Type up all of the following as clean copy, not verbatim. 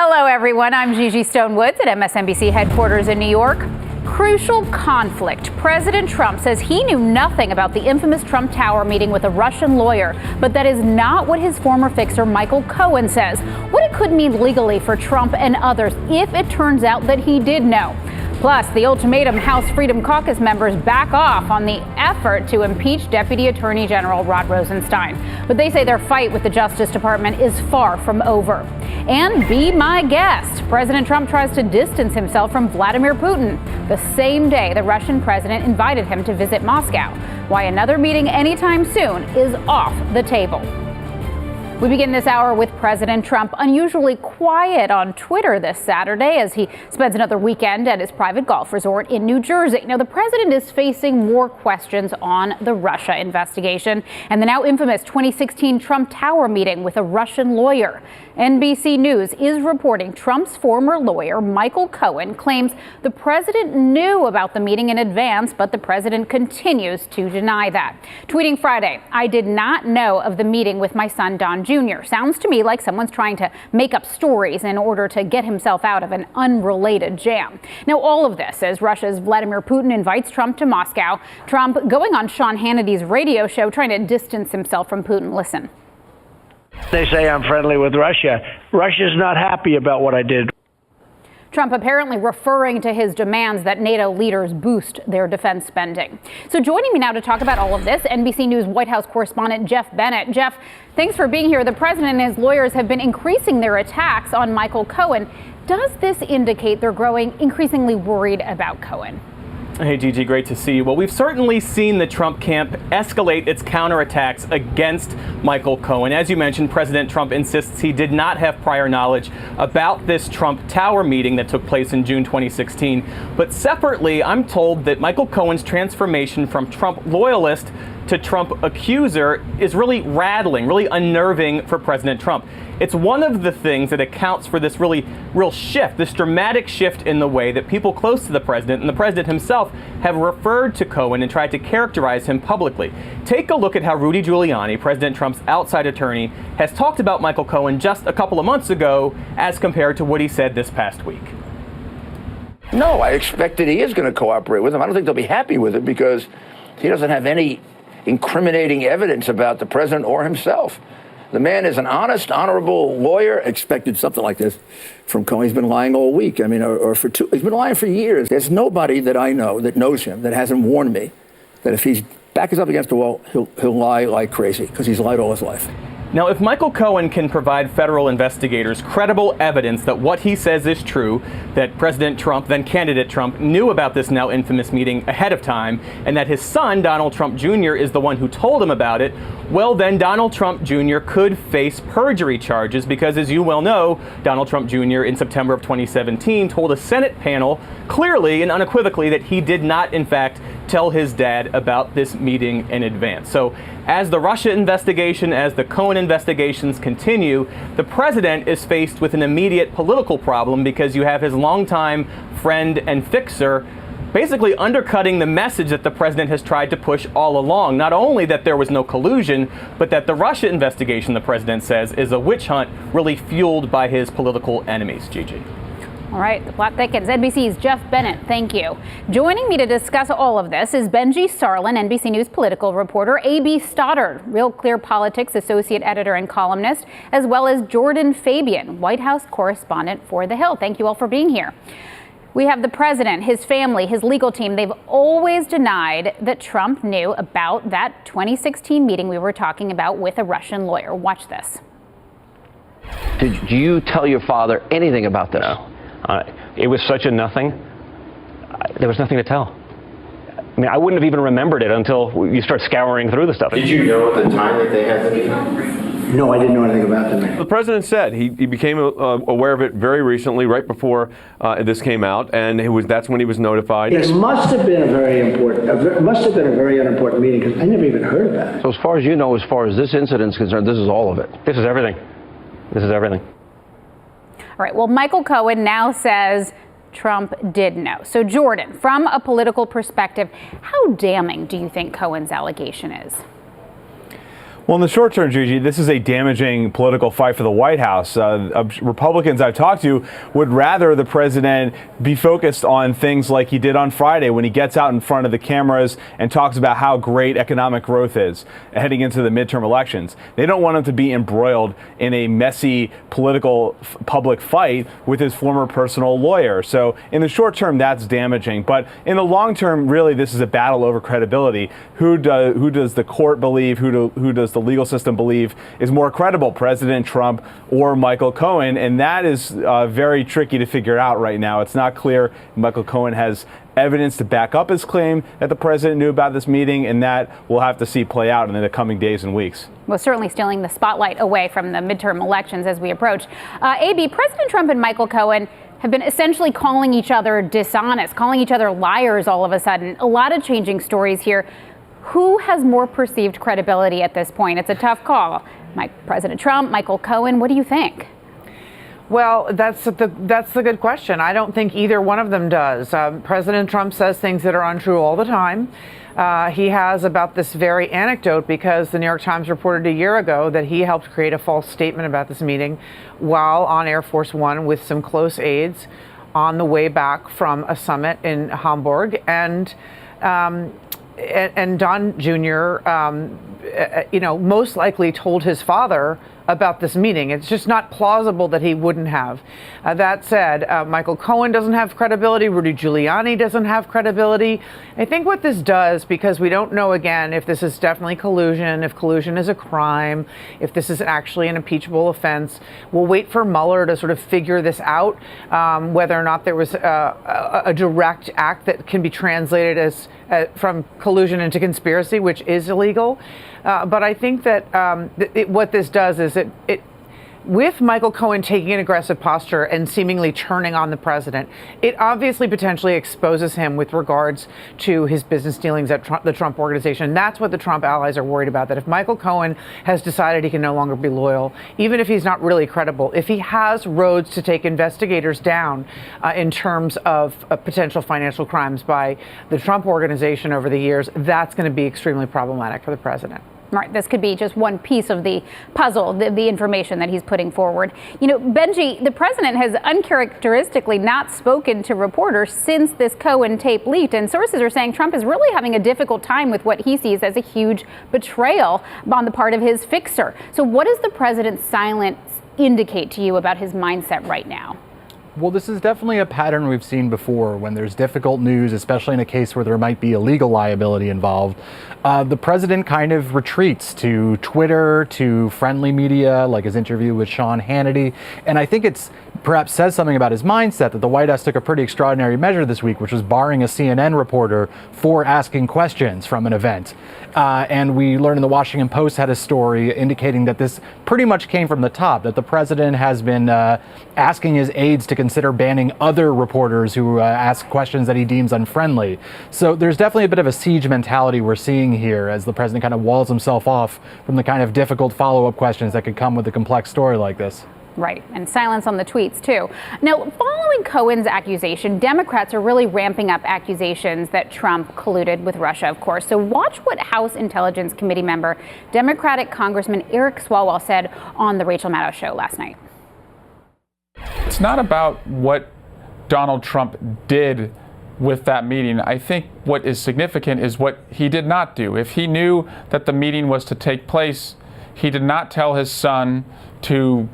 Hello, everyone. I'm Gigi Stone-Woods at MSNBC headquarters in New York. Crucial conflict. President Trump says he knew nothing about the infamous Trump Tower meeting with a Russian lawyer, but that is not what his former fixer Michael Cohen says. What it could mean legally for Trump and others if it turns out that he did know. Plus, the ultimatum House Freedom Caucus members back off on the effort to impeach Deputy Attorney General Rod Rosenstein. But they say their fight with the Justice Department is far from over. And be my guest. President Trump tries to distance himself from Vladimir Putin the same day the Russian president invited him to visit Moscow. Why another meeting anytime soon is off the table. We begin this hour with President Trump unusually quiet on Twitter this Saturday as he spends another weekend at his private golf resort in New Jersey. Now, the president is facing more questions on the Russia investigation and the now infamous 2016 Trump Tower meeting with a Russian lawyer. NBC News is reporting Trump's former lawyer, Michael Cohen, claims the president knew about the meeting in advance, but the president continues to deny that. Tweeting Friday, "I did not know of the meeting with my son, Don Jr." Sounds to me like someone's trying to make up stories in order to get himself out of an unrelated jam. Now, all of this as Russia's Vladimir Putin invites Trump to Moscow. Trump going on Sean Hannity's radio show trying to distance himself from Putin. Listen. They say I'm friendly with Russia. Russia's not happy about what I did. Trump apparently referring to his demands that NATO leaders boost their defense spending. So joining me now to talk about all of this, NBC News White House correspondent Jeff Bennett. Jeff, thanks for being here. The president and his lawyers have been increasing their attacks on Michael Cohen. Does this indicate they're growing increasingly worried about Cohen? Hey, Gigi, great to see you. Well, we've certainly seen the Trump camp escalate its counterattacks against Michael Cohen. As you mentioned, President Trump insists he did not have prior knowledge about this Trump Tower meeting that took place in June 2016. But separately, I'm told that Michael Cohen's transformation from Trump loyalist to Trump accuser is really rattling, really unnerving for President Trump. It's one of the things that accounts for this real shift, this dramatic shift in the way that people close to the president and the president himself have referred to Cohen and tried to characterize him publicly. Take a look at how Rudy Giuliani, President Trump's outside attorney, has talked about Michael Cohen just a couple of months ago as compared to what he said this past week. No, I expect that he is going to cooperate with him. I don't think they'll be happy with it because he doesn't have any incriminating evidence about the president or himself. The man is an honest, honorable lawyer. Expected something like this from Cohen. He's been lying all week. He's been lying for years. There's nobody that I know that knows him that hasn't warned me that if he's back us up against the wall, he'll lie like crazy because he's lied all his life. Now, if Michael Cohen can provide federal investigators credible evidence that what he says is true, that President Trump, then candidate Trump, knew about this now infamous meeting ahead of time, and that his son, Donald Trump Jr., is the one who told him about it, well, then Donald Trump Jr. could face perjury charges because, as you well know, Donald Trump Jr. in September of 2017 told a Senate panel clearly and unequivocally that he did not, in fact, tell his dad about this meeting in advance. So as the Russia investigation, as the Cohen investigations continue, the president is faced with an immediate political problem because you have his longtime friend and fixer basically undercutting the message that the president has tried to push all along. Not only that there was no collusion, but that the Russia investigation, the president says, is a witch hunt really fueled by his political enemies. Gigi. All right, the plot thickens. NBC's Jeff Bennett, thank you. Joining me to discuss all of this is Benji Sarlin, NBC News political reporter, A.B. Stoddard, Real Clear Politics associate editor and columnist, as well as Jordan Fabian, White House correspondent for The Hill. Thank you all for being here. We have the president, his family, his legal team. They've always denied that Trump knew about that 2016 meeting we were talking about with a Russian lawyer. Watch this. Did you tell your father anything about this? No. It was such a nothing. There was nothing to tell. I mean, I wouldn't have even remembered it until you start scouring through the stuff. Did you know at the time that they had the meeting? No, I didn't know anything about the meeting. The president said he became aware of it very recently, right before this came out, and that's when he was notified. It must have been a very unimportant meeting because I never even heard about it. So as far as you know, as far as this incident is concerned, this is all of it. This is everything. This is everything. All right, well, Michael Cohen now says Trump did know. So, Jordan, from a political perspective, how damning do you think Cohen's allegation is? Well, in the short term, Gigi, this is a damaging political fight for the White House. Republicans I've talked to would rather the president be focused on things like he did on Friday when he gets out in front of the cameras and talks about how great economic growth is heading into the midterm elections. They don't want him to be embroiled in a messy political public fight with his former personal lawyer. So in the short term, that's damaging. But in the long term, really, this is a battle over credibility. Who does the court believe? Who does the legal system believe is more credible, President Trump or Michael Cohen? And that is very tricky to figure out right now. It's not clear Michael Cohen has evidence to back up his claim that the president knew about this meeting, and that we'll have to see play out in the coming days and weeks. Well, certainly stealing the spotlight away from the midterm elections as we approach. AB, President Trump and Michael Cohen have been essentially calling each other dishonest, calling each other liars all of a sudden. A lot of changing stories here. Who has more perceived credibility at this point? It's a tough call. President Trump, Michael Cohen, what do you think? Well, that's the good question. I don't think either one of them does. President Trump says things that are untrue all the time. He has about this very anecdote because the New York Times reported a year ago that he helped create a false statement about this meeting while on Air Force One with some close aides on the way back from a summit in Hamburg. And Don Jr., most likely told his father about this meeting. It's just not plausible that he wouldn't have. That said, Michael Cohen doesn't have credibility. Rudy Giuliani doesn't have credibility. I think what this does, because we don't know, again, if this is definitely collusion, if collusion is a crime, if this is actually an impeachable offense, we'll wait for Mueller to sort of figure this out, whether or not there was a direct act that can be translated as from collusion into conspiracy, which is illegal. But I think that what this does is with Michael Cohen taking an aggressive posture and seemingly turning on the president, it obviously potentially exposes him with regards to his business dealings at the Trump organization. And that's what the Trump allies are worried about, that if Michael Cohen has decided he can no longer be loyal, even if he's not really credible, if he has roads to take investigators down in terms of potential financial crimes by the Trump organization over the years, that's going to be extremely problematic for the president. Right, this could be just one piece of the puzzle, the information that he's putting forward. You know, Benji, the president has uncharacteristically not spoken to reporters since this Cohen tape leaked, and sources are saying Trump is really having a difficult time with what he sees as a huge betrayal on the part of his fixer. So what does the president's silence indicate to you about his mindset right now? Well, this is definitely a pattern we've seen before when there's difficult news, especially in a case where there might be a legal liability involved. The president kind of retreats to Twitter, to friendly media, like his interview with Sean Hannity. And I think it's perhaps says something about his mindset that the White House took a pretty extraordinary measure this week, which was barring a CNN reporter for asking questions from an event. And we learned in the Washington Post had a story indicating that this pretty much came from the top, that the president has been asking his aides to consider banning other reporters who ask questions that he deems unfriendly. So there's definitely a bit of a siege mentality we're seeing here as the president kind of walls himself off from the kind of difficult follow-up questions that could come with a complex story like this. Right, and silence on the tweets, too. Now, following Cohen's accusation, Democrats are really ramping up accusations that Trump colluded with Russia, of course. So watch what House Intelligence Committee member, Democratic Congressman Eric Swalwell said on the Rachel Maddow Show last night. It's not about what Donald Trump did with that meeting. I think what is significant is what he did not do. If he knew that the meeting was to take place, he did not tell his son to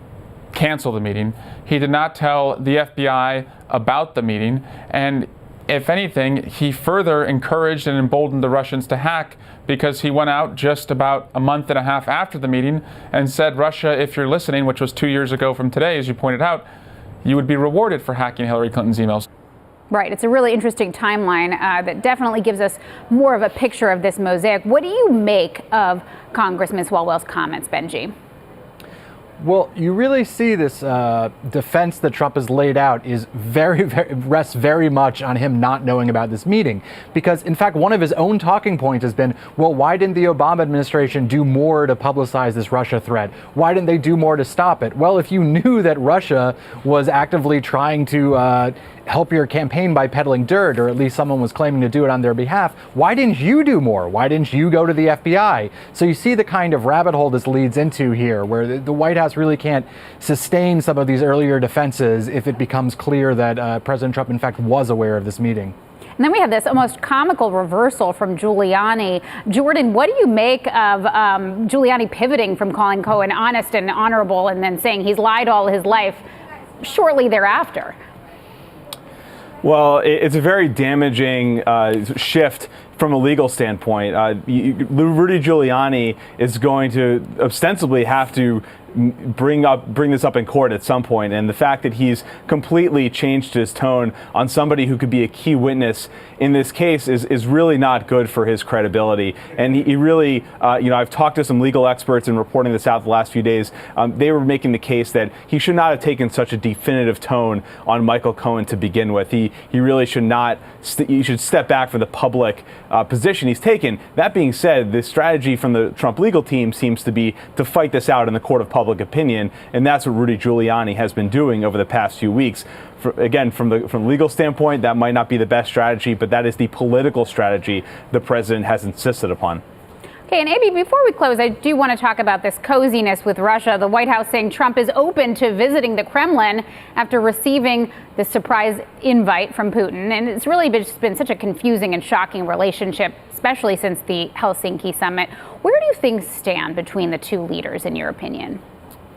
cancel the meeting. He did not tell the FBI about the meeting. And if anything, he further encouraged and emboldened the Russians to hack, because he went out just about a month and a half after the meeting and said, Russia, if you're listening, which was 2 years ago from today, as you pointed out, you would be rewarded for hacking Hillary Clinton's emails. Right. It's a really interesting timeline that definitely gives us more of a picture of this mosaic. What do you make of Congressman Swalwell's comments, Benji? Well, you really see this defense that Trump has laid out is rests very much on him not knowing about this meeting. Because, in fact, one of his own talking points has been, well, why didn't the Obama administration do more to publicize this Russia threat? Why didn't they do more to stop it? Well, if you knew that Russia was actively trying to help your campaign by peddling dirt, or at least someone was claiming to do it on their behalf, why didn't you do more? Why didn't you go to the FBI? So you see the kind of rabbit hole this leads into here, where the White House really can't sustain some of these earlier defenses if it becomes clear that President Trump, in fact, was aware of this meeting. And then we have this almost comical reversal from Giuliani. Jordan, what do you make of Giuliani pivoting from calling Cohen honest and honorable and then saying he's lied all his life shortly thereafter? Well, it's a very damaging shift from a legal standpoint. Rudy Giuliani is going to ostensibly have to bring this up in court at some point, and the fact that he's completely changed his tone on somebody who could be a key witness in this case is really not good for his credibility. And he really, I've talked to some legal experts in reporting this out the last few days. They were making the case that he should not have taken such a definitive tone on Michael Cohen to begin with. He really should not. He should step back from the public position he's taken. That being said, the strategy from the Trump legal team seems to be to fight this out in the court of public opinion, and that's what Rudy Giuliani has been doing over the past few weeks. Again, from the legal standpoint, that might not be the best strategy, but that is the political strategy the president has insisted upon. Okay, and Abby, before we close, I do want to talk about this coziness with Russia. The White House saying Trump is open to visiting the Kremlin after receiving the surprise invite from Putin. And it's really just been such a confusing and shocking relationship, especially since the Helsinki summit. Where do things stand between the two leaders, in your opinion?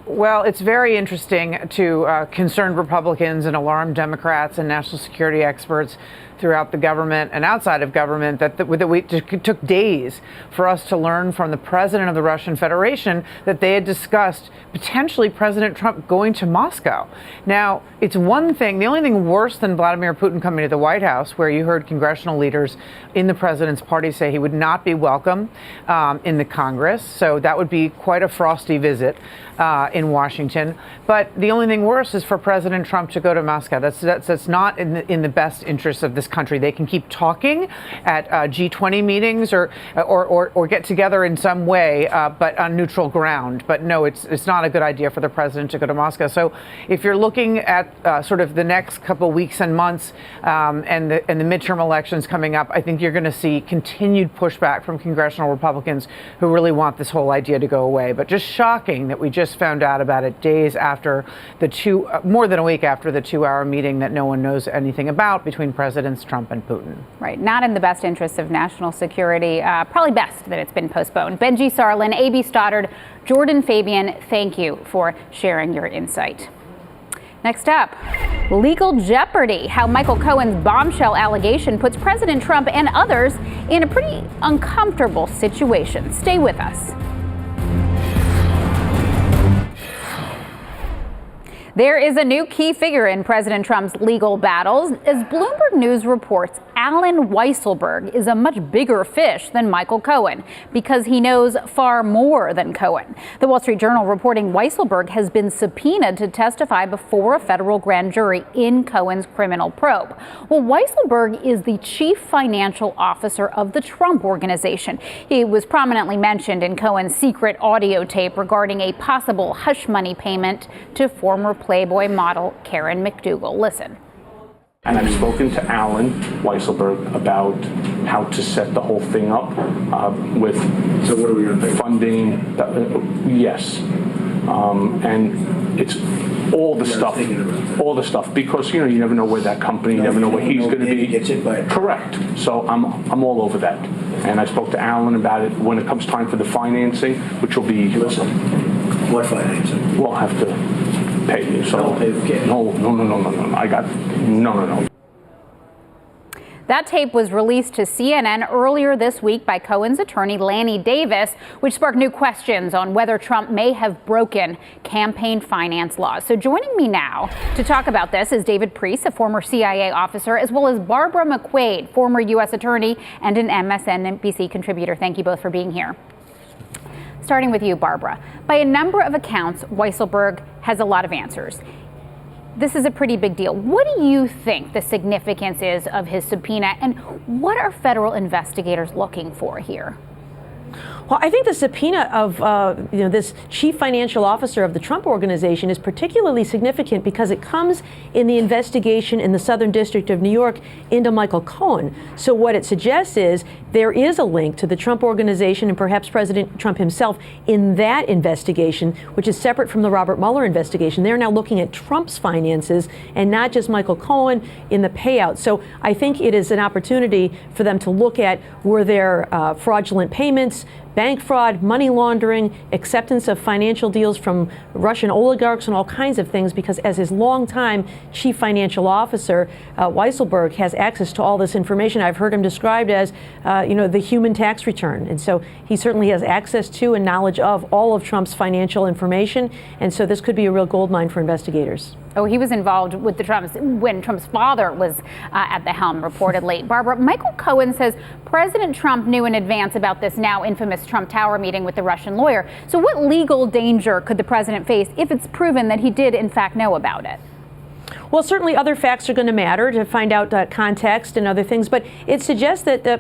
Well, it's very interesting to concerned Republicans and alarmed Democrats and national security experts throughout the government and outside of government that it took days for us to learn from the president of the Russian Federation that they had discussed potentially President Trump going to Moscow. Now, it's one thing, the only thing worse than Vladimir Putin coming to the White House, where you heard congressional leaders in the president's party say he would not be welcome in the Congress. So that would be quite a frosty visit in Washington. But the only thing worse is for President Trump to go to Moscow. That's not in the best interest of this country. They can keep talking at G20 meetings or get together in some way, but on neutral ground. But no, it's not a good idea for the president to go to Moscow. So if you're looking at sort of the next couple weeks and months and the midterm elections coming up, I think you're going to see continued pushback from congressional Republicans who really want this whole idea to go away. But just shocking that we just found out about it days after more than a week after the 2-hour meeting that no one knows anything about between Presidents Trump and Putin. Right. Not in the best interest of national security. Probably best that it's been postponed. Benji Sarlin, A.B. Stoddard, Jordan Fabian, thank you for sharing your insight. Next up, legal jeopardy. How Michael Cohen's bombshell allegation puts President Trump and others in a pretty uncomfortable situation. Stay with us. There is a new key figure in President Trump's legal battles. As Bloomberg News reports, Alan Weisselberg is a much bigger fish than Michael Cohen because he knows far more than Cohen. The Wall Street Journal reporting Weisselberg has been subpoenaed to testify before a federal grand jury in Cohen's criminal probe. Well, Weisselberg is the chief financial officer of the Trump Organization. He was prominently mentioned in Cohen's secret audio tape regarding a possible hush money payment to former Playboy model Karen McDougal. Listen. And I've spoken to Alan Weisselberg about how to set the whole thing up with So what are we going to pay? Funding. Yes. And it's all the stuff, because you never know where that company, you never know where he's going to be. Gets hit by it. Correct. So I'm all over that. And I spoke to Alan about it when it comes time for the financing, which will be. Listen, what financing? We'll have to pay you. So I'll pay the kid. No. No. That tape was released to CNN earlier this week by Cohen's attorney, Lanny Davis, which sparked new questions on whether Trump may have broken campaign finance laws. So joining me now to talk about this is David Priest, a former CIA officer, as well as Barbara McQuaid, former U.S. attorney and an MSNBC contributor. Thank you both for being here. Starting with you, Barbara. By a number of accounts, Weisselberg has a lot of answers. This is a pretty big deal. What do you think the significance is of his subpoena, and what are federal investigators looking for here? Well, I think the subpoena of this chief financial officer of the Trump Organization is particularly significant because it comes in the investigation in the Southern District of New York into Michael Cohen. So what it suggests is there is a link to the Trump Organization and perhaps President Trump himself in that investigation, which is separate from the Robert Mueller investigation. They're now looking at Trump's finances and not just Michael Cohen in the payout. So I think it is an opportunity for them to look at, were there fraudulent payments, bank fraud, money laundering, acceptance of financial deals from Russian oligarchs, and all kinds of things, because as his longtime chief financial officer, Weisselberg has access to all this information. I've heard him described as, the human tax return. And so he certainly has access to and knowledge of all of Trump's financial information. And so this could be a real goldmine for investigators. Oh, he was involved with the Trumps when Trump's father was at the helm, reportedly. Barbara, Michael Cohen says President Trump knew in advance about this now infamous Trump Tower meeting with the Russian lawyer. So what legal danger could the president face if it's proven that he did, in fact, know about it? Well, certainly other facts are going to matter to find out context and other things, but it suggests that the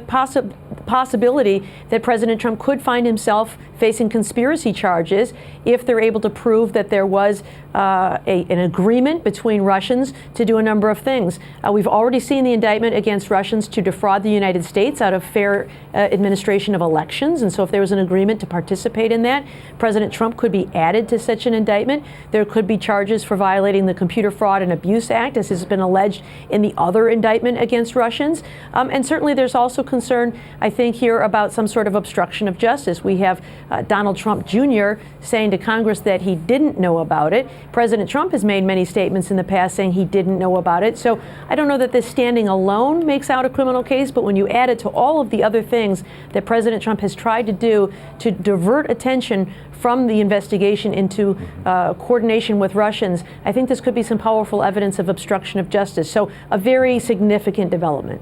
possibility that President Trump could find himself facing conspiracy charges if they're able to prove that there was an agreement between Russians to do a number of things. We've already seen the indictment against Russians to defraud the United States out of fair administration of elections, and so if there was an agreement to participate in that, President Trump could be added to such an indictment. There could be charges for violating the Computer Fraud and Abuse Act, as has been alleged in the other indictment against Russians. And certainly there's also concern, I think, here about some sort of obstruction of justice. We have Donald Trump Jr. saying to Congress that he didn't know about it. President Trump has made many statements in the past saying he didn't know about it. So I don't know that this standing alone makes out a criminal case, but when you add it to all of the other things that President Trump has tried to do to divert attention from the investigation into coordination with Russians, I think this could be some powerful evidence of obstruction of justice. So a very significant development.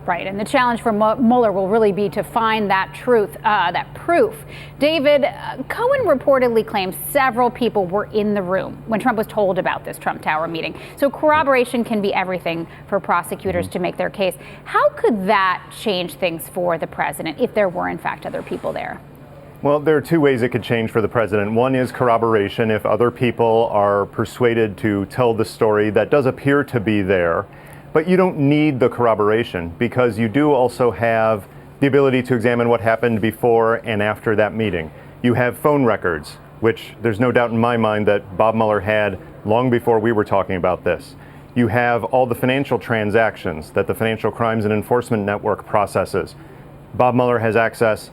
Right, and the challenge for Mueller will really be to find that truth, that proof. David, Cohen reportedly claims several people were in the room when Trump was told about this Trump Tower meeting. So corroboration can be everything for prosecutors to make their case. How could that change things for the president if there were, in fact, other people there? Well, there are two ways it could change for the president. One is corroboration. If other people are persuaded to tell the story that does appear to be there, but you don't need the corroboration because you do also have the ability to examine what happened before and after that meeting. You have phone records, which there's no doubt in my mind that Bob Mueller had long before we were talking about this. You have all the financial transactions that the Financial Crimes and Enforcement Network processes. Bob Mueller has access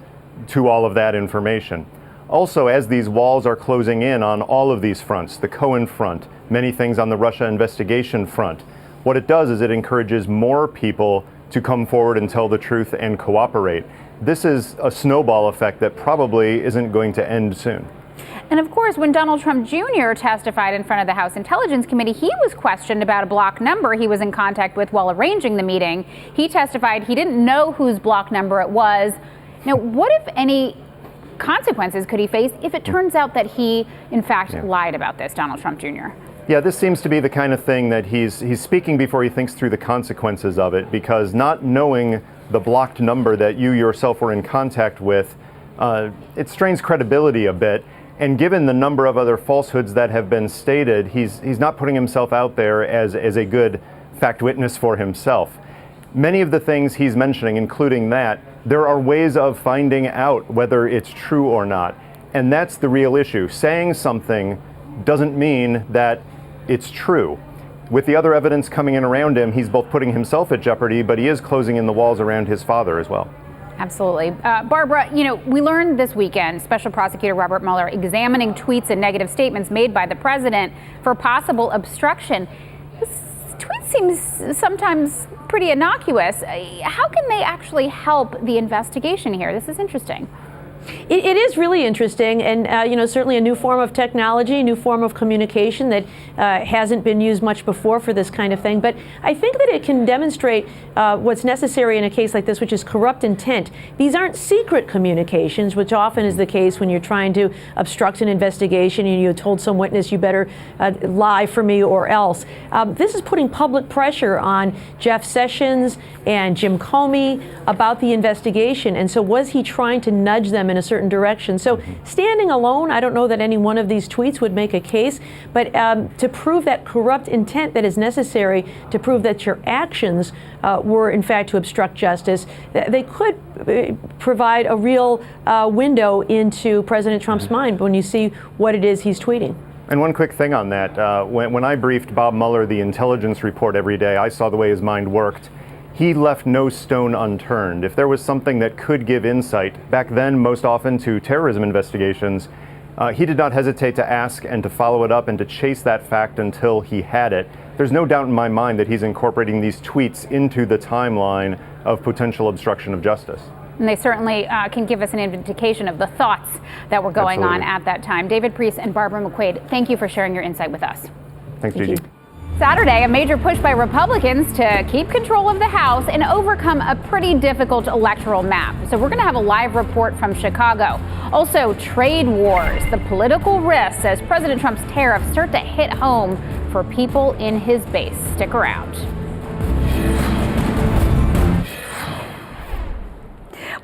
to all of that information. Also, as these walls are closing in on all of these fronts, the Cohen front, many things on the Russia investigation front, what it does is it encourages more people to come forward and tell the truth and cooperate. This is a snowball effect that probably isn't going to end soon. And of course, when Donald Trump Jr. testified in front of the House Intelligence Committee, he was questioned about a block number he was in contact with while arranging the meeting. He testified he didn't know whose block number it was. Now, what, if any, consequences could he face if it turns out that he, in fact, lied about this, Donald Trump Jr.? Yeah, this seems to be the kind of thing that he's speaking before he thinks through the consequences of it, because not knowing the blocked number that you yourself were in contact with, it strains credibility a bit. And given the number of other falsehoods that have been stated, he's not putting himself out there as a good fact witness for himself. Many of the things he's mentioning, including that, there are ways of finding out whether it's true or not. And that's the real issue. Saying something doesn't mean that it's true. With the other evidence coming in around him, he's both putting himself at jeopardy, but he is closing in the walls around his father as well. Absolutely. Barbara, we learned this weekend Special Prosecutor Robert Mueller examining tweets and negative statements made by the president for possible obstruction. This tweet seems sometimes pretty innocuous. How can they actually help the investigation here? This is interesting. It is really interesting, and certainly a new form of technology, a new form of communication that hasn't been used much before for this kind of thing. But I think that it can demonstrate what's necessary in a case like this, which is corrupt intent. These aren't secret communications, which often is the case when you're trying to obstruct an investigation and you told some witness, you better lie for me or else. This is putting public pressure on Jeff Sessions and Jim Comey about the investigation. And so was he trying to nudge them in a certain direction? So standing alone, I don't know that any one of these tweets would make a case, but to prove that corrupt intent that is necessary to prove that your actions were in fact to obstruct justice, they could provide a real window into President Trump's mind when you see what it is he's tweeting. And one quick thing on that, when I briefed Bob Mueller the intelligence report every day, I saw the way his mind worked. He left no stone unturned. If there was something that could give insight, back then most often to terrorism investigations, he did not hesitate to ask and to follow it up and to chase that fact until he had it. There's no doubt in my mind that he's incorporating these tweets into the timeline of potential obstruction of justice. And they certainly can give us an indication of the thoughts that were going on at that time. David Priest and Barbara McQuaid, thank you for sharing your insight with us. Thanks, Gigi. Saturday, a major push by Republicans to keep control of the House and overcome a pretty difficult electoral map. So we're going to have a live report from Chicago. Also, trade wars, the political risks as President Trump's tariffs start to hit home for people in his base. Stick around.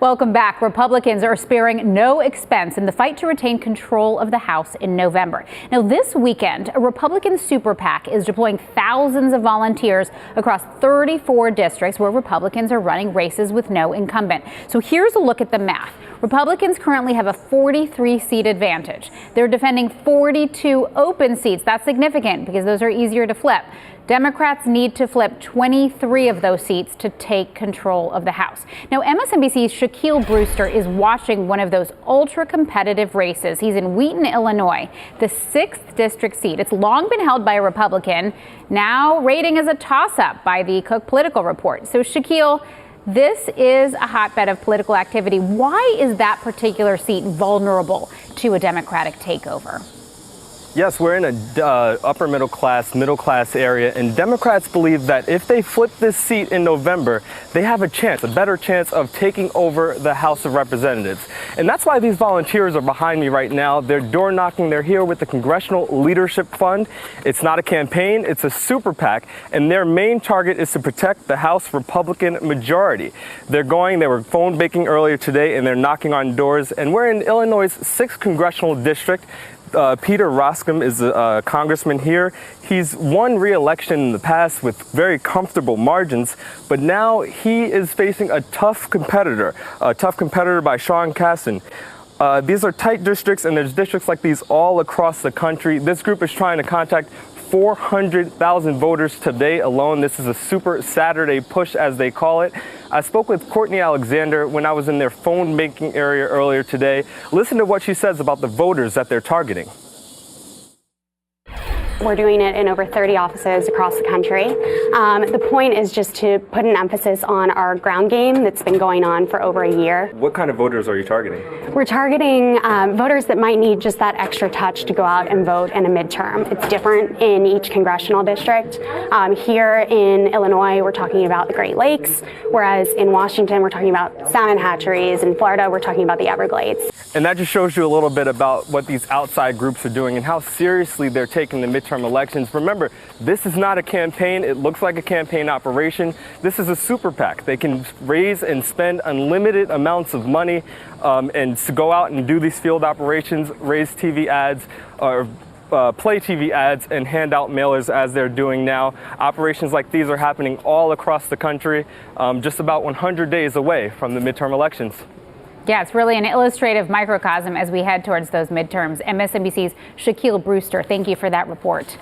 Welcome back. Republicans are sparing no expense in the fight to retain control of the House in November. Now, this weekend, a Republican super PAC is deploying thousands of volunteers across 34 districts where Republicans are running races with no incumbent. So here's a look at the math. Republicans currently have a 43-seat advantage. They're defending 42 open seats. That's significant because those are easier to flip. Democrats need to flip 23 of those seats to take control of the House. Now, MSNBC's Shaquille Brewster is watching one of those ultra-competitive races. He's in Wheaton, Illinois, the 6th district seat. It's long been held by a Republican, now rating as a toss-up by the Cook Political Report. So, Shaquille, this is a hotbed of political activity. Why is that particular seat vulnerable to a Democratic takeover? Yes, we're in a upper middle class area, and Democrats believe that if they flip this seat in November, they have a better chance of taking over the House of Representatives. And that's why these volunteers are behind me right now. They're door knocking. They're here with the Congressional Leadership Fund. It's not a campaign, it's a super PAC, and their main target is to protect the House Republican majority. They were phone banking earlier today, and they're knocking on doors, and we're in Illinois' 6th congressional district. Peter Roskam is a congressman here. He's won re-election in the past with very comfortable margins, but now he is facing a tough competitor by Sean Casten. These are tight districts, and there's districts like these all across the country. This group is trying to contact 400,000 voters today alone. This is a super Saturday push, as they call it. I spoke with Courtney Alexander when I was in their phone banking area earlier today. Listen to what she says about the voters that they're targeting. We're doing it in over 30 offices across the country. The point is just to put an emphasis on our ground game that's been going on for over a year. What kind of voters are you targeting? We're targeting voters that might need just that extra touch to go out and vote in a midterm. It's different in each congressional district. Here in Illinois, we're talking about the Great Lakes, whereas in Washington, we're talking about salmon hatcheries. In Florida, we're talking about the Everglades. And that just shows you a little bit about what these outside groups are doing and how seriously they're taking the midterm elections. Remember, this is not a campaign. It looks like a campaign operation. This is a super PAC. They can raise and spend unlimited amounts of money and to go out and do these field operations, raise TV ads, or play TV ads and hand out mailers as they're doing now. Operations like these are happening all across the country, just about 100 days away from the midterm elections. Yeah, it's really an illustrative microcosm as we head towards those midterms. MSNBC's Shaquille Brewster, thank you for that report.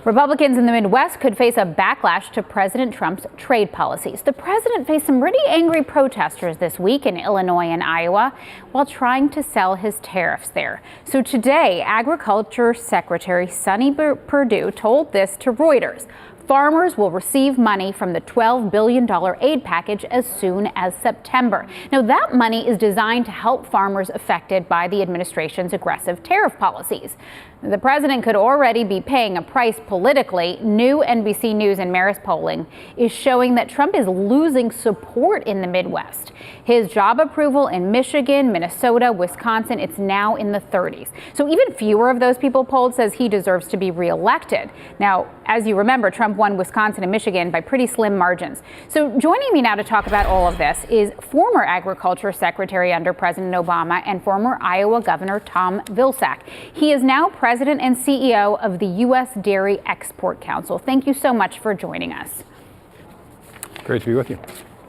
Republicans in the Midwest could face a backlash to President Trump's trade policies. The president faced some pretty angry protesters this week in Illinois and Iowa while trying to sell his tariffs there. So today, Agriculture Secretary Sonny Perdue told this to Reuters. Farmers will receive money from the $12 billion aid package as soon as September. Now, that money is designed to help farmers affected by the administration's aggressive tariff policies. The president could already be paying a price politically. New NBC News and Marist polling is showing that Trump is losing support in the Midwest. His job approval in Michigan, Minnesota, Wisconsin, it's now in the 30s. So even fewer of those people polled says he deserves to be reelected. Now, as you remember, Trump won Wisconsin and Michigan by pretty slim margins. So joining me now to talk about all of this is former Agriculture Secretary under President Obama and former Iowa Governor Tom Vilsack. He is now President and CEO of the U.S. Dairy Export Council. Thank you so much for joining us. Great to be with you.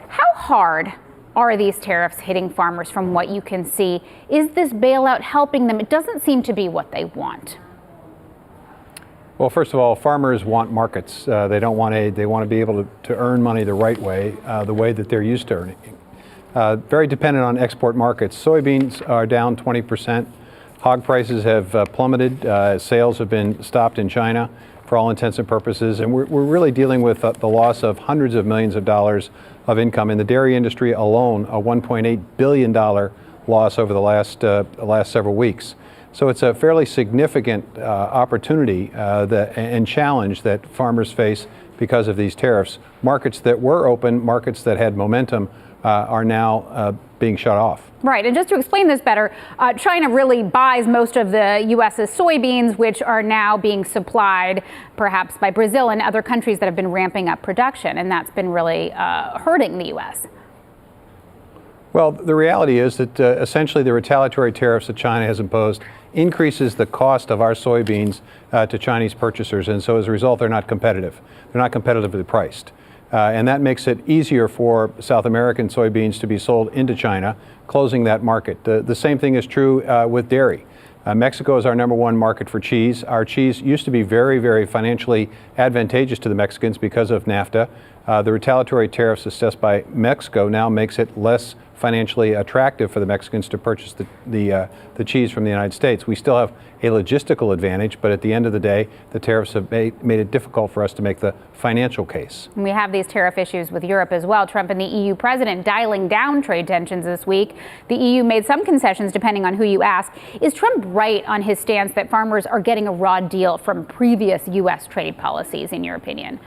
How hard are these tariffs hitting farmers from what you can see? Is this bailout helping them? It doesn't seem to be what they want. Well, first of all, farmers want markets. They don't want aid. They want to be able to earn money the right way, the way that they're used to earning. Very dependent on export markets. Soybeans are down 20%. Hog prices have plummeted. Sales have been stopped in China for all intents and purposes. And we're really dealing with the loss of hundreds of millions of dollars of income. In the dairy industry alone, a $1.8 billion loss over the last several weeks. So it's a fairly significant opportunity and challenge that farmers face because of these tariffs. Markets that were open, markets that had momentum, are now being shut off. Right, and just to explain this better, China really buys most of the U.S.'s soybeans, which are now being supplied perhaps by Brazil and other countries that have been ramping up production, and that's been really hurting the U.S. Well, the reality is that essentially the retaliatory tariffs that China has imposed increases the cost of our soybeans to Chinese purchasers, and so as a result, they're not competitive. They're not competitively priced. And that makes it easier for South American soybeans to be sold into China, closing that market. The same thing is true with dairy. Mexico is our #1 market for cheese. Our cheese used to be very, very financially advantageous to the Mexicans because of NAFTA. The retaliatory tariffs assessed by Mexico now makes it less financially attractive for the Mexicans to purchase the cheese from the United States. We still have a logistical advantage, but at the end of the day, the tariffs have made it difficult for us to make the financial case. We have these tariff issues with Europe as well. Trump and the EU president dialing down trade tensions this week. The EU made some concessions depending on who you ask. Is Trump right on his stance that farmers are getting a raw deal from previous U.S. trade policies, in your opinion?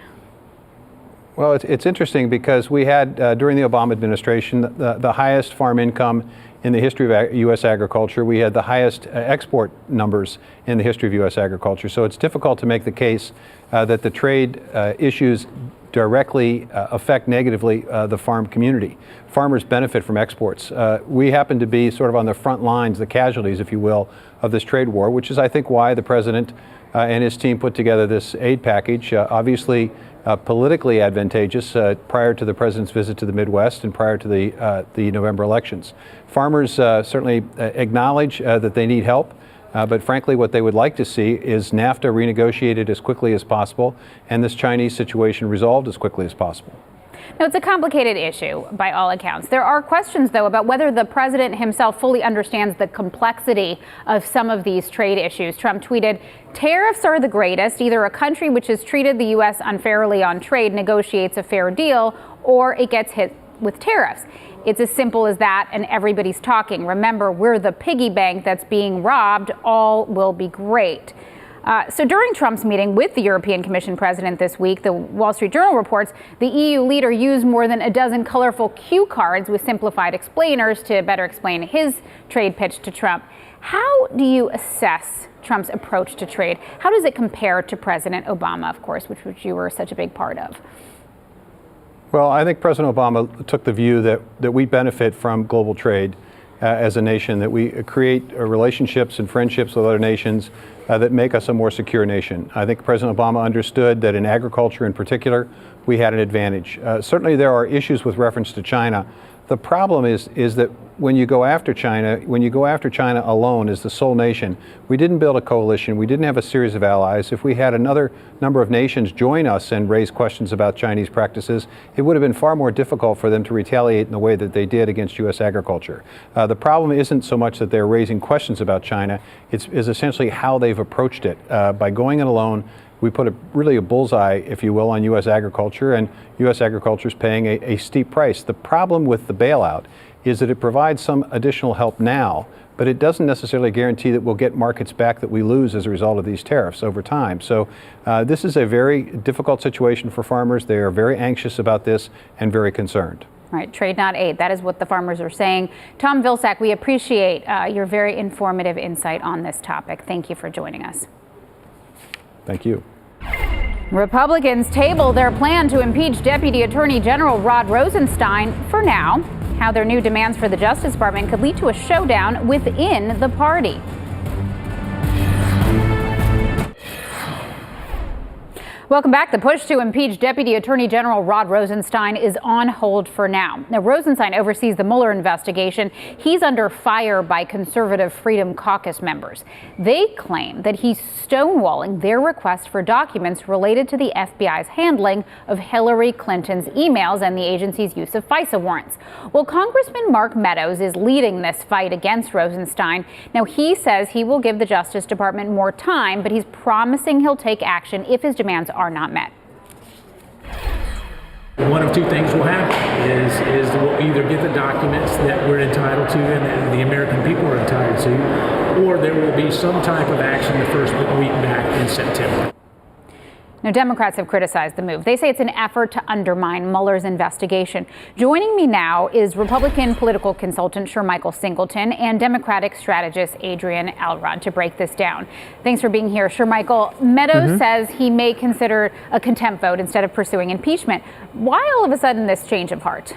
Well, it's interesting because we had, during the Obama administration, the highest farm income in the history of U.S. agriculture. We had the highest export numbers in the history of U.S. agriculture. So it's difficult to make the case that the trade issues directly affect negatively the farm community. Farmers benefit from exports. We happen to be sort of on the front lines, the casualties, if you will, of this trade war, which is, I think, why the president and his team put together this aid package. Obviously, politically advantageous prior to the president's visit to the Midwest and prior to the November elections. Farmers certainly acknowledge that they need help, but frankly what they would like to see is NAFTA renegotiated as quickly as possible and this Chinese situation resolved as quickly as possible. Now, it's a complicated issue by all accounts. There are questions, though, about whether the president himself fully understands the complexity of some of these trade issues. Trump tweeted, "Tariffs are the greatest. Either a country which has treated the U.S. unfairly on trade negotiates a fair deal, or it gets hit with tariffs. It's as simple as that, and everybody's talking. Remember, we're the piggy bank that's being robbed. All will be great." So during Trump's meeting with the European Commission president this week, the Wall Street Journal reports the EU leader used more than a dozen colorful cue cards with simplified explainers to better explain his trade pitch to Trump. How do you assess Trump's approach to trade? How does it compare to President Obama, of course, which you were such a big part of? Well, I think President Obama took the view that we benefit from global trade as a nation, that we create relationships and friendships with other nations that make us a more secure nation. I think President Obama understood that in agriculture in particular, we had an advantage. Certainly there are issues with reference to China. The problem is that when you go after China alone as the sole nation, we didn't build a coalition, we didn't have a series of allies. If we had another number of nations join us and raise questions about Chinese practices, it would have been far more difficult for them to retaliate in the way that they did against U.S. agriculture. The problem isn't so much that they're raising questions about China, it's essentially how they've approached it by going it alone, we put really a bullseye, if you will, on U.S. agriculture, and U.S. agriculture is paying a steep price. The problem with the bailout is that it provides some additional help now, but it doesn't necessarily guarantee that we'll get markets back that we lose as a result of these tariffs over time. So this is a very difficult situation for farmers. They are very anxious about this and very concerned. All right, trade not aid. That is what the farmers are saying. Tom Vilsack, we appreciate your very informative insight on this topic. Thank you for joining us. Thank you. Republicans table their plan to impeach Deputy Attorney General Rod Rosenstein for now. How their new demands for the Justice Department could lead to a showdown within the party. Welcome back. The push to impeach Deputy Attorney General Rod Rosenstein is on hold for now. Now, Rosenstein oversees the Mueller investigation. He's under fire by conservative Freedom Caucus members. They claim that he's stonewalling their request for documents related to the FBI's handling of Hillary Clinton's emails and the agency's use of FISA warrants. Well, Congressman Mark Meadows is leading this fight against Rosenstein. Now, he says he will give the Justice Department more time, but he's promising he'll take action if his demands are not met. One of two things will happen is we'll either get the documents that we're entitled to and that the American people are entitled to, or there will be some type of action the first week back in September. Now, Democrats have criticized the move. They say it's an effort to undermine Mueller's investigation. Joining me now is Republican political consultant Michael Singleton and Democratic strategist Adrian Elrod to break this down. Thanks for being here, Michael. Meadows says he may consider a contempt vote instead of pursuing impeachment. Why all of a sudden this change of heart?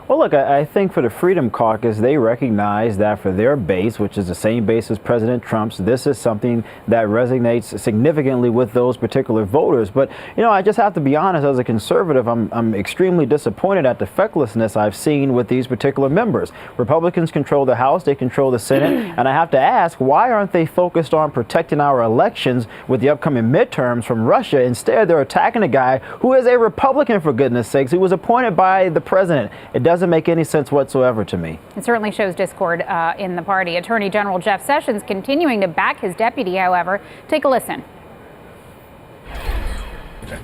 Well, look, I think for the Freedom Caucus, they recognize that for their base, which is the same base as President Trump's, this is something that resonates significantly with those particular voters. But, you know, I just have to be honest, as a conservative, I'm extremely disappointed at the fecklessness I've seen with these particular members. Republicans control the House, they control the Senate, and I have to ask, why aren't they focused on protecting our elections with the upcoming midterms from Russia? Instead, they're attacking a guy who is a Republican, for goodness sakes, who was appointed by the president. It doesn't make any sense whatsoever to me. It certainly shows discord in the party. Attorney General Jeff Sessions continuing to back his deputy, however. Take a listen.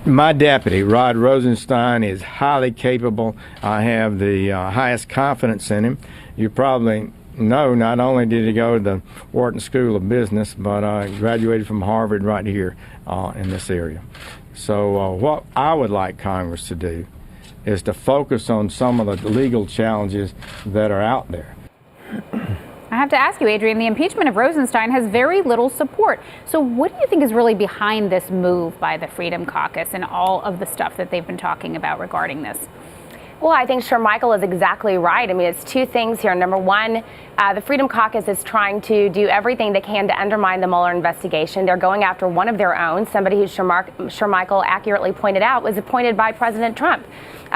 My deputy, Rod Rosenstein, is highly capable. I have the highest confidence in him. You probably know not only did he go to the Wharton School of Business, but graduated from Harvard right here in this area. So what I would like Congress to do is to focus on some of the legal challenges that are out there. I have to ask you, Adrian, the impeachment of Rosenstein has very little support. So what do you think is really behind this move by the Freedom Caucus and all of the stuff that they've been talking about regarding this? Well, I think Michael is exactly right. I mean, it's two things here. Number one, the Freedom Caucus is trying to do everything they can to undermine the Mueller investigation. They're going after one of their own, somebody who Michael accurately pointed out was appointed by President Trump,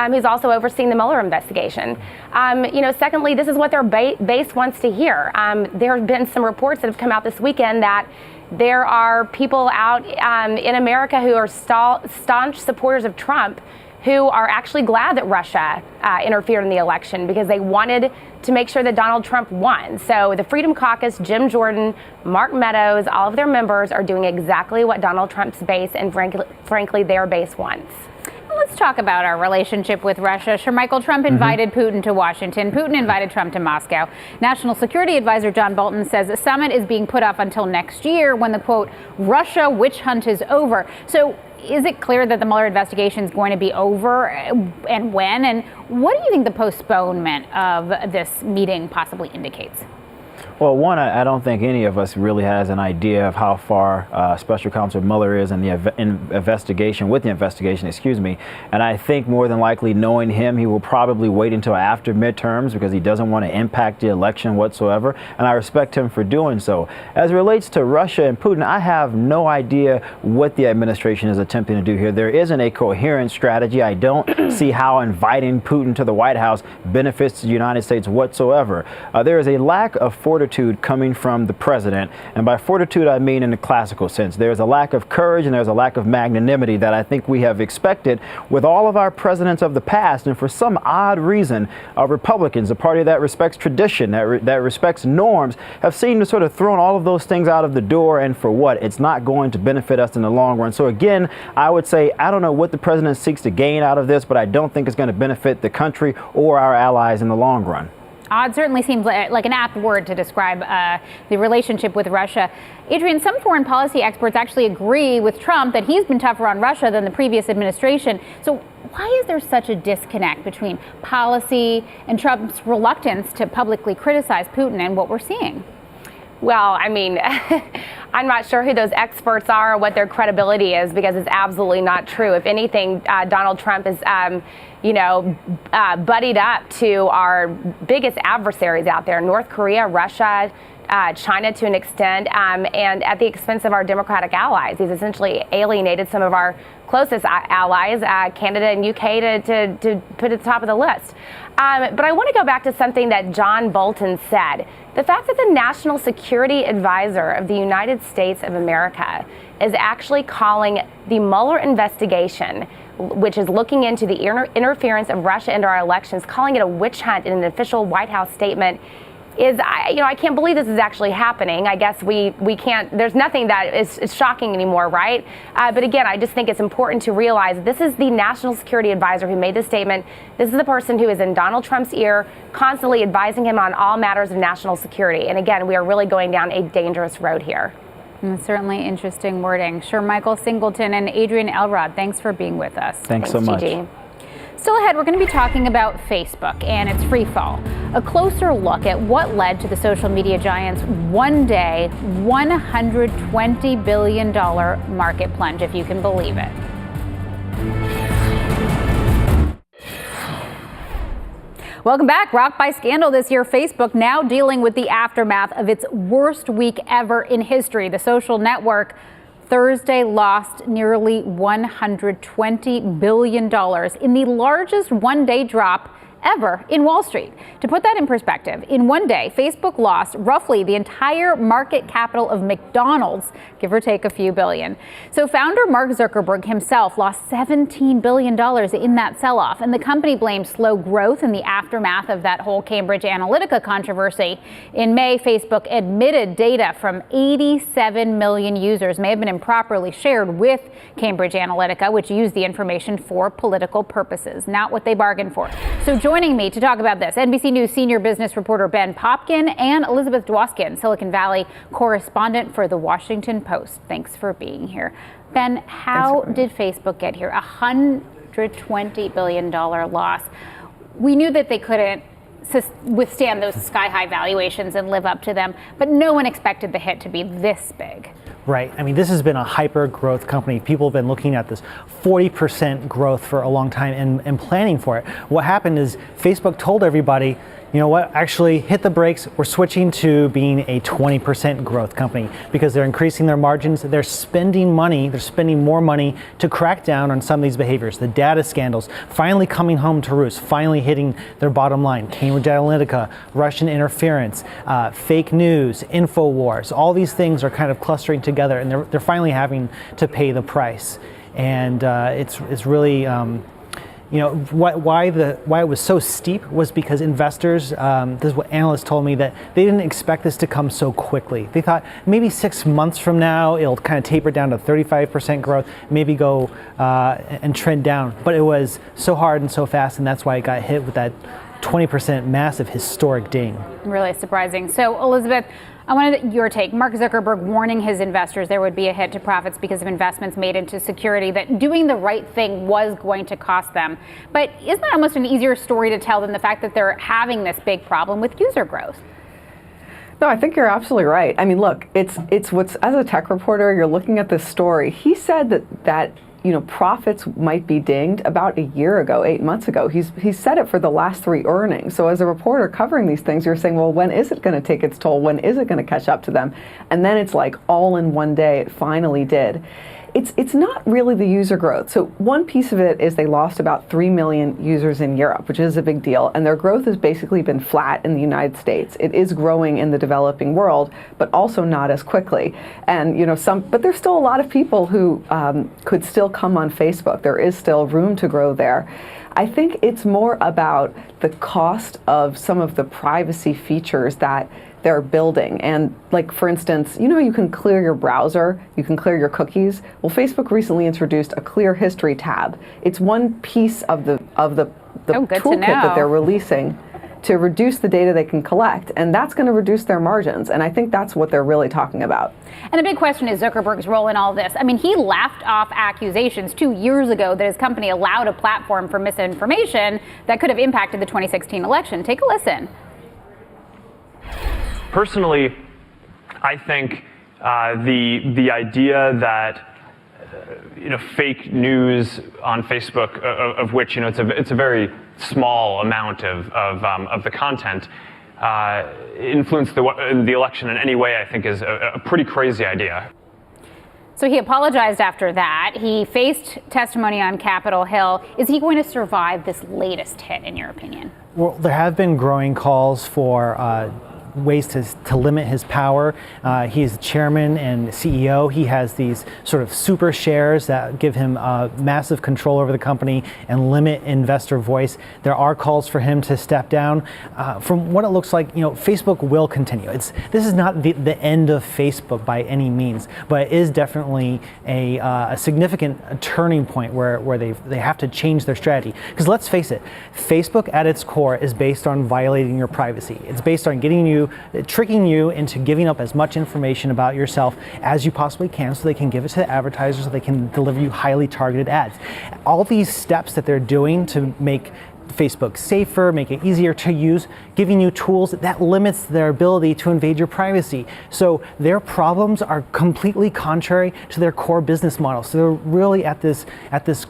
who's also overseeing the Mueller investigation. Secondly, this is what their base wants to hear. There have been some reports that have come out this weekend that there are people out in America who are staunch supporters of Trump who are actually glad that Russia interfered in the election because they wanted to make sure that Donald Trump won. So the Freedom Caucus, Jim Jordan, Mark Meadows, all of their members are doing exactly what Donald Trump's base and frankly their base wants. Let's talk about our relationship with Russia. Michael, Trump invited Putin to Washington. Putin invited Trump to Moscow. National Security Advisor John Bolton says the summit is being put off until next year when the, quote, Russia witch hunt is over. So is it clear that the Mueller investigation is going to be over, and when? And what do you think the postponement of this meeting possibly indicates? Well, one, I don't think any of us really has an idea of how far Special Counsel Mueller is in the investigation, and I think more than likely, knowing him, he will probably wait until after midterms because he doesn't want to impact the election whatsoever, and I respect him for doing so. As it relates to Russia and Putin, I have no idea what the administration is attempting to do here. There isn't a coherent strategy. I don't see how inviting Putin to the White House benefits the United States whatsoever. There is a lack of fortitude fortitude coming from the president. And by fortitude, I mean in the classical sense. There's a lack of courage and there's a lack of magnanimity that I think we have expected with all of our presidents of the past. And for some odd reason, Republicans, a party that respects tradition, that respects norms, have seemed to sort of thrown all of those things out of the door. And for what? It's not going to benefit us in the long run. So again, I would say I don't know what the president seeks to gain out of this, but I don't think it's going to benefit the country or our allies in the long run. Odd certainly seems like an apt word to describe the relationship with Russia. Adrian, some foreign policy experts actually agree with Trump that he's been tougher on Russia than the previous administration. So why is there such a disconnect between policy and Trump's reluctance to publicly criticize Putin and what we're seeing? Well, I mean, I'm not sure who those experts are or what their credibility is, because it's absolutely not true. If anything, Donald Trump is, buddied up to our biggest adversaries out there, North Korea, Russia, China to an extent, and at the expense of our Democratic allies. He's essentially alienated some of our closest allies, Canada and UK, to put at the top of the list. But I want to go back to something that John Bolton said. The fact that the National Security Advisor of the United States of America is actually calling the Mueller investigation, which is looking into the interference of Russia into our elections, calling it a witch hunt in an official White House statement, is, I can't believe this is actually happening. I guess we can't, there's nothing that is shocking anymore, right? But again, I just think it's important to realize this is the National Security Advisor who made this statement. This is the person who is in Donald Trump's ear, constantly advising him on all matters of national security. And again, we are really going down a dangerous road here. And certainly interesting wording. Sure, Michael Singleton and Adrian Elrod, thanks for being with us. Thanks so much. Gigi. Still ahead, we're going to be talking about Facebook and its free fall. A closer look at what led to the social media giant's one-day, $120 billion market plunge, if you can believe it. Welcome back. Rocked by scandal this year, Facebook now dealing with the aftermath of its worst week ever in history. The social network Thursday lost nearly $120 billion in the largest one-day drop ever in Wall Street. To put that in perspective, in one day, Facebook lost roughly the entire market capital of McDonald's, give or take a few billion. So founder Mark Zuckerberg himself lost $17 billion in that sell-off, and the company blamed slow growth in the aftermath of that whole Cambridge Analytica controversy. In May, Facebook admitted data from 87 million users may have been improperly shared with Cambridge Analytica, which used the information for political purposes, not what they bargained for. So joining me to talk about this, NBC News senior business reporter Ben Popkin and Elizabeth Dwoskin, Silicon Valley correspondent for The Washington Post. Thanks for being here. Ben, how did Facebook get here? $120 billion loss. We knew that they couldn't withstand those sky-high valuations and live up to them, but no one expected the hit to be this big. Right. I mean, this has been a hyper-growth company. People have been looking at this 40% growth for a long time and planning for it. What happened is Facebook told everybody, you know what, actually hit the brakes. We're switching to being a 20% growth company because they're increasing their margins. They're spending money. They're spending more money to crack down on some of these behaviors. The data scandals finally coming home to roost, finally hitting their bottom line. Cambridge Analytica, Russian interference, fake news, InfoWars. All these things are kind of clustering together, and they're finally having to pay the price. And it's really. You know, why it was so steep was because investors, this is what analysts told me, that they didn't expect this to come so quickly. They thought maybe 6 months from now it'll kind of taper down to 35% growth, maybe go and trend down. But it was so hard and so fast, and that's why it got hit with that 20% massive historic ding. Really surprising. So, Elizabeth, I wanted your take. Mark Zuckerberg warning his investors there would be a hit to profits because of investments made into security, that doing the right thing was going to cost them. But isn't that almost an easier story to tell than the fact that they're having this big problem with user growth? No, I think you're absolutely right. I mean, look, it's what's, as a tech reporter, you're looking at this story. He said that you know, profits might be dinged about a year ago, 8 months ago. He's said it for the last 3 earnings. So as a reporter covering these things, you're saying, well, when is it going to take its toll? When is it going to catch up to them? And then it's like all in one day, it finally did. it's not really the user growth. So one piece of it is they lost about 3 million users in Europe, which is a big deal, and their growth has basically been flat in the United States. It is growing in the developing world, but also not as quickly. And but there's still a lot of people who could still come on Facebook. There is still room to grow there. I think it's more about the cost of some of the privacy features that they're building. And like, for instance, you can clear your browser, you can clear your cookies. Well, Facebook recently introduced a clear history tab. It's one piece of the toolkit that they're releasing to reduce the data they can collect, and that's going to reduce their margins. And I think that's what they're really talking about. And a big question is Zuckerberg's role in all this. I mean, he laughed off accusations 2 years ago that his company allowed a platform for misinformation that could have impacted the 2016 election. Take a listen. Personally, I think the idea that fake news on Facebook, of which it's a very small amount of the content, influenced the election in any way, I think is a pretty crazy idea. So he apologized after that. He faced testimony on Capitol Hill. Is he going to survive this latest hit, in your opinion? Well, there have been growing calls for ways to limit his power. He is chairman and CEO. He has these sort of super shares that give him massive control over the company and limit investor voice. There are calls for him to step down. From what it looks like, Facebook will continue. This is not the end of Facebook by any means, but it is definitely a significant turning point where they have to change their strategy. Because let's face it, Facebook at its core is based on violating your privacy. It's based on tricking you into giving up as much information about yourself as you possibly can so they can give it to the advertisers so they can deliver you highly targeted ads. All these steps that they're doing to make Facebook safer, make it easier to use, giving you tools that limits their ability to invade your privacy. So their problems are completely contrary to their core business model. So they're really at this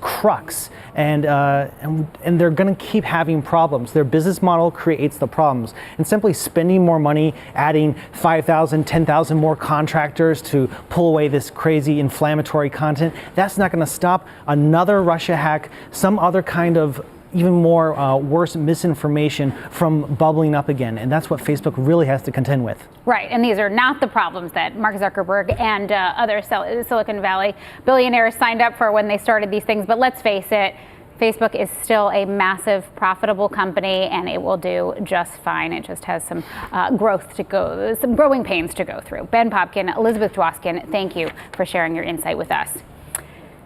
crux, and they're going to keep having problems. Their business model creates the problems, and simply spending more money, adding 5,000, 10,000 more contractors to pull away this crazy inflammatory content, that's not going to stop another Russia hack, some other kind of even more worse misinformation from bubbling up again. And that's what Facebook really has to contend with. Right, and these are not the problems that Mark Zuckerberg and other Silicon Valley billionaires signed up for when they started these things. But let's face it, Facebook is still a massive, profitable company, and it will do just fine. It just has some some growing pains to go through. Ben Popkin, Elizabeth Dwoskin, thank you for sharing your insight with us.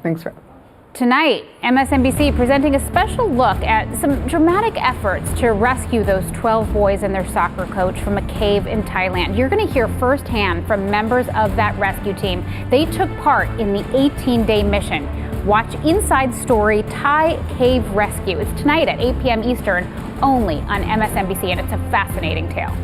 Thanks, Rob. Tonight, MSNBC presenting a special look at some dramatic efforts to rescue those 12 boys and their soccer coach from a cave in Thailand. You're going to hear firsthand from members of that rescue team. They took part in the 18-day mission. Watch Inside Story Thai Cave Rescue. It's tonight at 8 p.m. Eastern, only on MSNBC, and it's a fascinating tale.